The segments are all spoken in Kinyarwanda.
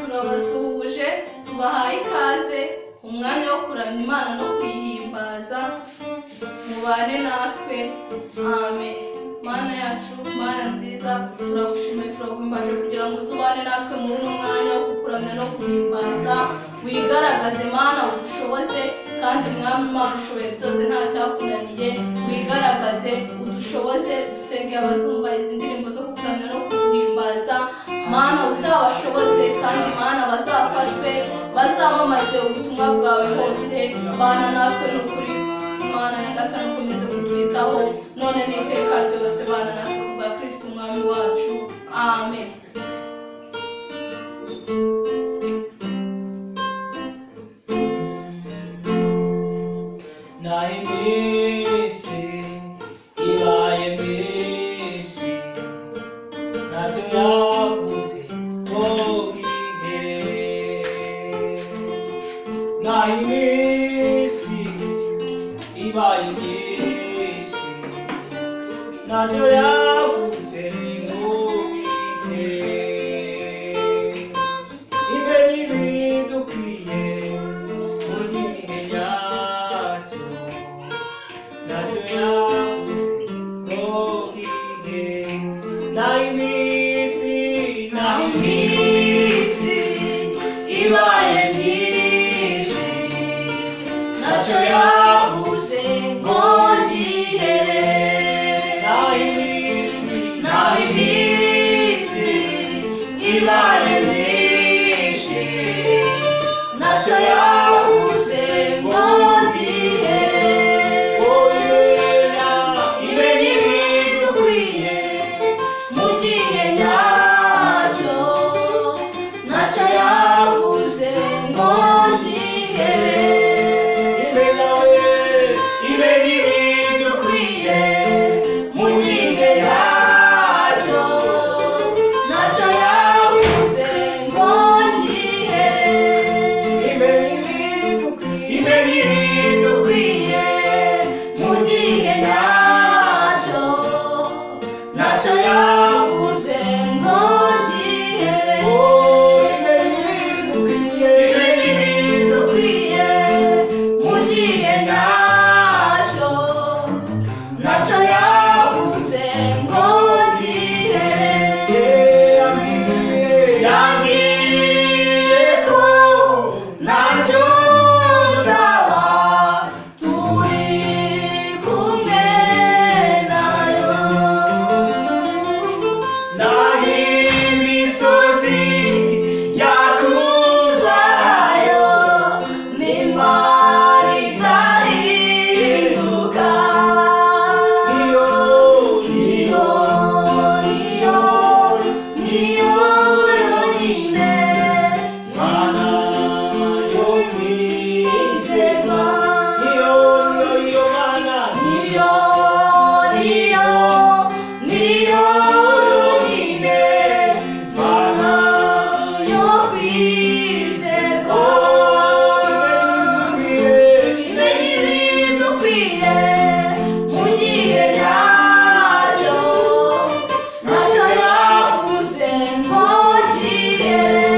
turabasuhuje tubahaye ikaze umwanya wo kuramya Imana no kuyihimbaza mubane natwe amen. Mana yacu, Mana nziza, turagushimiye turaguhimbaje kugira ngo uzubane natwe muri uno mwanya wo kukuramya no kuhimbaza, wigaragaze Mana udushoboze kandi mwami Imana ushoboye byose nta cyakunaniye, wigaragaze udushoboze dusenge abazumva izi ndirimbo zo kukuramya no kuhimbaza Mana uzabashoboze kandi Mana bazafashwe bazamamaze ubutumwa bwawe hose. Bana natwe n'ukuri Mana nyagasani ukomeze kutwitaho none n'iteka ryose. Bana natwe kubwa Kristo umwami wacu amen. Nahimisi ibaye myinshi ntacyo yavuze ngo gihere. Nahimisi ibaye myinshi ntacyo yavuze ngo gihere. Ibe n'ibidukwiye mu gihe nyacyo ntacyo yavuze ngo gihere. Nahimisi ibaye myinshi ntacyo yavuze ngo gihere. Nahimisi ibaye myinshi ntacyo yavuze ngo gihere. Ibe n'ibidukwiye mu gihe nyacyo ntacyo yavuze ngo gihere. Ibe n'ibidukwiye mu gihe nyacyo ntacyo yavuze ngo gihere. Ibe n'ibidukwiye mu gihe nyacyo ntacyo yavuze ngo gihere. Ibe n'ibidukwiye mu gihe nyacyo ntacyo yavuze ngo gihere. Yambwiye ko ntacyo nzaba turi kumwe nayo, naho imisozi yakurwayo n'Imana idahinduka. Niyo yonyine Mana yo kwizerwa. Niyo yonyine Mana yo kwizerwa. Ibe n'ibidukwiye mu gihe nyacyo ntacyo yavuze ngo gihere.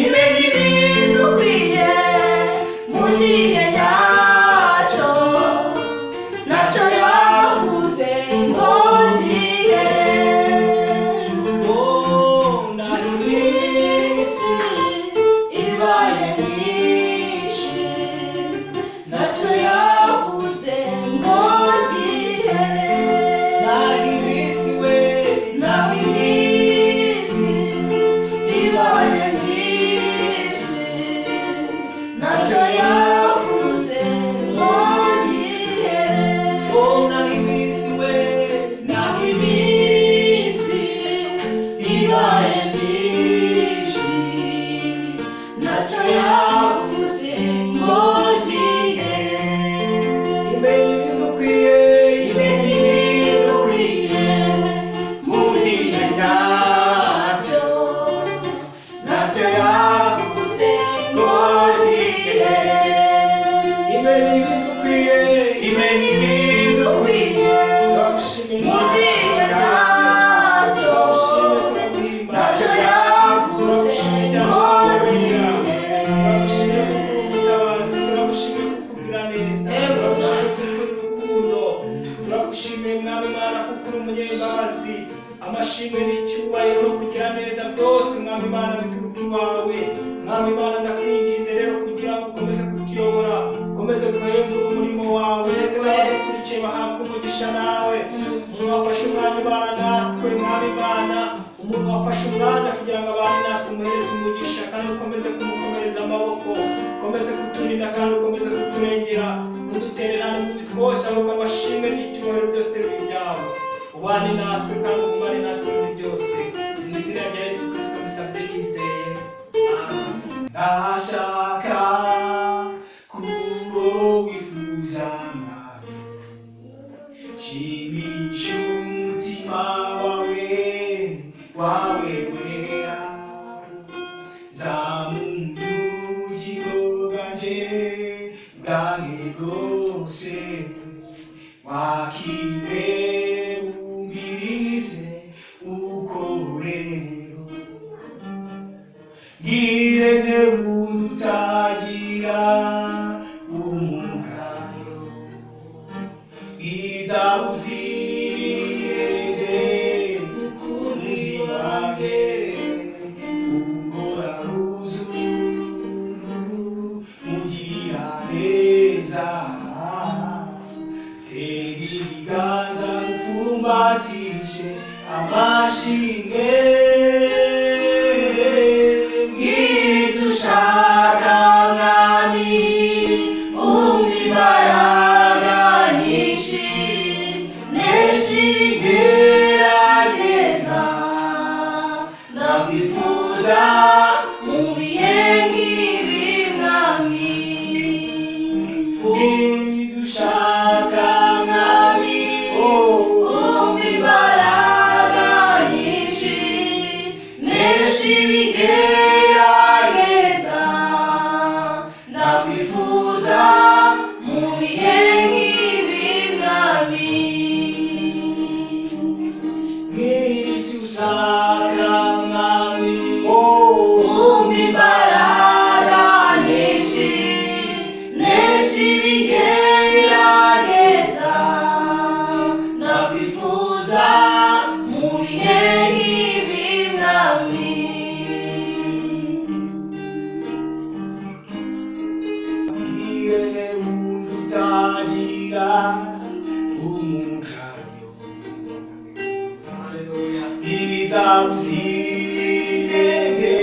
Ibe n'ibidukwiye mu gihe nyacyo ntacyo yavuze ngo gihere. Nahimisi ibaye myinshi ntacyo yavuze ngo gihere. Nahimisi ibaye myinshi ntacyo yavuze ngo gihere. Nahimisi ibaye myinshi ntacyo yavuze ngo gihere. Ibe n'ibidukwiye mu gihe nyacyo ntacyo yavuze ngo gihere. Ibe n'ibidukwiye mu gihe nyacyo ntacyo yavuze icyubahiro no kugira neza byose mwami Imana bituruka iwawe. Mwami Imana ndakwingize rero kugira ngo ukomeze kutuyobora, ukomeze guhembura umurimo wawe, ndetse n'abadukurikiye bahabwa umugisha nawe. Umuntu wafashe umwanya ubana natwe mwami Imana, umuntu wafashe umwanya kugira ngo abane natwe umuhereze umugisha, kandi ukomeze kumukomereza amaboko, ukomeze kuturinda kandi ukomeze kuturengera, ntudutererane mu bitwoshye, ahubwo amashimwe n'icyubahiro byose biri ibyawe. Ubane natwe kandi ugumane natwe muri byose, mu izina rya Yesu Kristo musabye yizeye, amen. Ndashaka kubo wifuza mwami, shimisha umutima wawe wera, zamuka ubugingo bwanjye bwose, wakire umvise uko rero, ngirente utagira umugayo, izawuzirinde umukunzi wanjye, uhora mugira neza, tega ibiganza upfumbatishe amashimwe, ng'icyo ushaka mwami, umpa imbaraga nyinshi, nesha ibigerageza, ndakwifuza mu bihe nk'ibi mwami, ng'icyo ushaka mwami, umpa imbaraga nyinshi, nesha ibigerageza, ndakwifuza mu bihe nk'ibi mwami, ng'icyo ushaka mwami, umpa imbaraga nyinshi, nesha ibigerageza, ndakwifuza mu bihe nk'ibi mwami. Ngirente utagira umugayo, izawuzirinde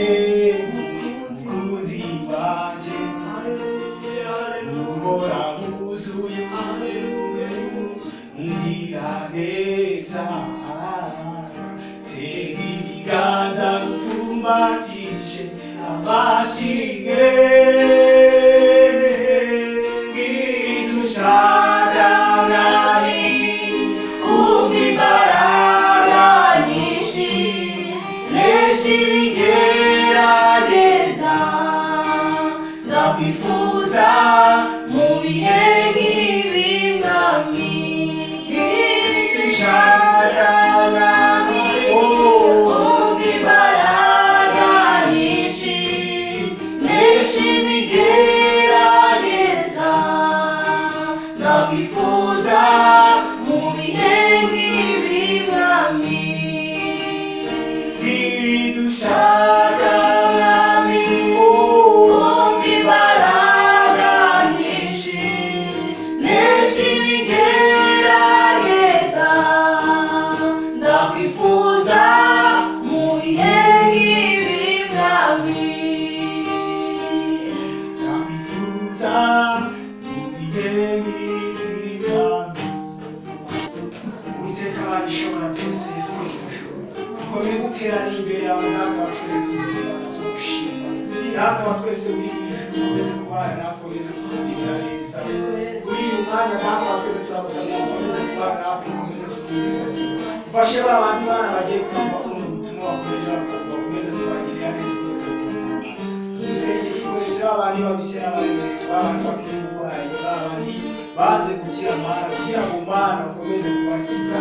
umukunzi wanjye, uhora wuzuye ungira neza, tega ibiganza upfumbatishe amashimwe, ng'icyo ushaka mwami, umpa imbaraga nyinshi, nesha ibigerageza, ndakwifuza mu bihe nk'ibi mwami, ng'icyo ushaka mwami, umpa imbaraga nyinshi, nesha ibigerageza, ndakwifuza mu bihe nk'ibi mwami, ng'icyo ushaka mwami, umpa imbaraga nyinshi, nesha ibigerageza, ndakwifuza mu bihe nk'ibi mwami, ndakwifuza mu bihe nk'ibi mwami. Uwiteka Imana ishobora byose, Yesu ukomeye guteraniye imbere yawe, natwe wakoze kugira tugushima, natwe wa twese uri ijuru ukomeze kubana natwe, ukomeze kutugirira neza, kuri uyu mwanya natwe wa twese turagusabira ukomeze kubana natwe, ukomeze kutugirira neza, ufashe ba bandi bana bagiye kumva ubutumwa wakorera, bakomeze kubagirira neza, ukomeze kubana dusengere twese, ba bandi babishyira abaremere, ba bandi bafite uburwayi, ba bandi baze gukira Mana, kugira ngo Mana ukomeze kubakiza,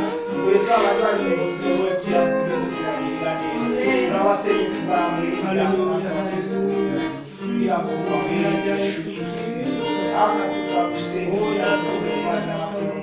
uretse abandi bari mu buzima kugira ngo ukomeze kubagirira neza, urabasenya kubambura kugira ngo bakomeze kugira ngo ubuzima bwa Yesu Kristo, aha tugusengera, tuze kubana natwe.